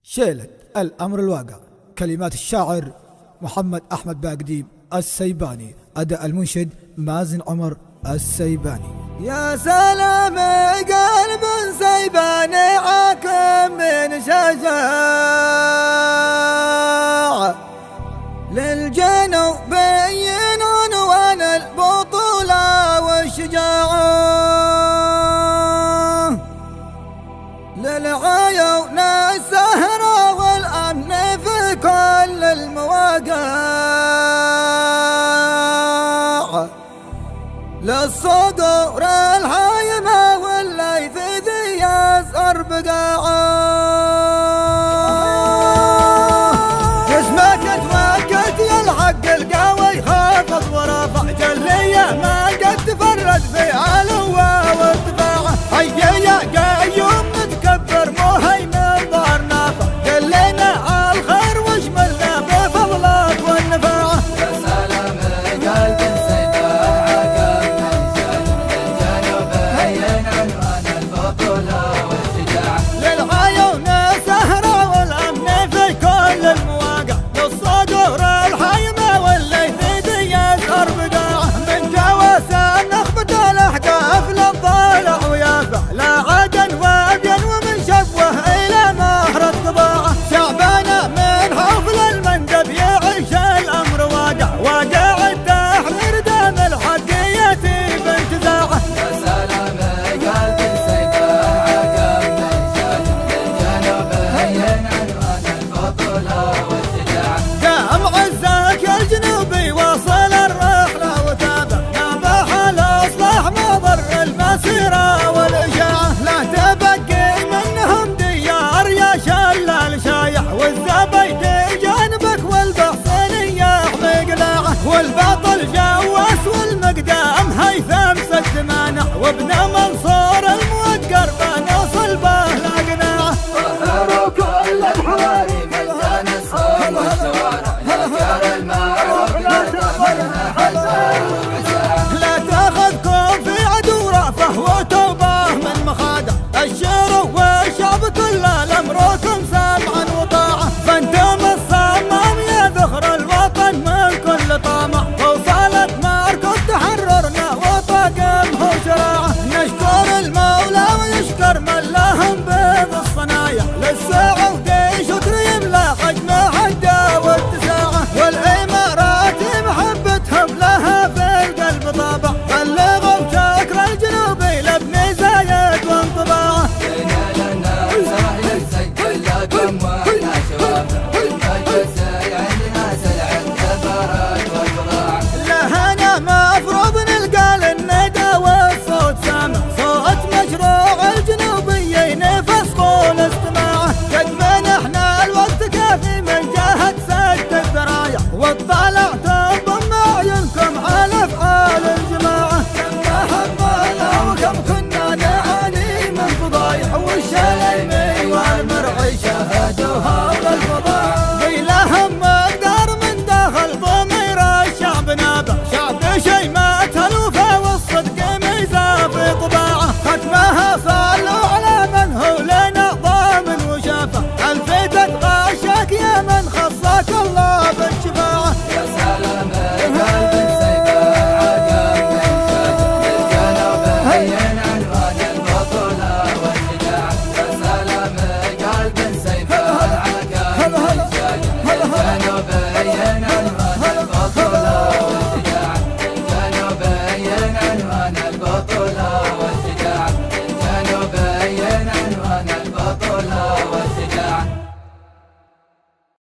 شيلة الأمر الواقع. كلمات الشاعر محمد أحمد باقديم السيباني. أداء المنشد مازن عمر السيباني. يا سلام قلب سيباني حاكم من شجاع للجنوبيين عنوان البطولة والشجاعة، للعيون السهرة والأمن في كل المواقع، للصقور الهايمة والليث ذي يسأر بقاعه. جسمك توكلت يا الحق القوي، خافض ورفع جلية ما قد تفرد في علوه وارتفاعه. هيا يا قيوم نتكبر مهيمن ظهر نافع، دلينا على الخير واشملنا بفضلك والنفاعه. يا سلام قلب سيبان عقبنا الجنوب هين عنوان البطولة والشجاعة، للعيون السهرة والأمن في كل المواقع، للصقور الهايمة والليث ذي يسهر بقاعه. من كواسة نخبة الأحقاف للضالع ويافع، لا عدن وابين ومن شبوه إلى مهر الطباعة. شعبنا من حفل المندب يعيش الأمر واقع، واقع التحرير دام الحق يأتي بانتزاعه. يا سلام قلب سيبان عقبنا الجنوب هين عنوان البطولة والشجاعة. قام عزاك يا الجنوبي واصل الرحلة وتابع، نابح الأصلاح ما ضر المسيرة والإشاعة. لا تبقي منهم ديار يا شلال شايع، والزبيد جانبك والبحصينية مقلاعة، والبطل جواس والمقدام هيثم سد مانع، وابن منصور الموقر بنوصل به لا قناعة. ظهروا كل الحواري ميدان الصوم والشوارع، يا ديار المعروف لا تأخذنا حزان ومساعة. لا تاخذكم في عدو رأفة وتوبة من مخادع، الشعر والشعب كله لأمركم سمعا وطاعة. فانتم الصمام يا ذخر الوطن من كل طامع، وصلت ماركم تحررنا وطاقمه شراعة. نشكر المولى ويشكر من لهم بيض الصنايع، للساعة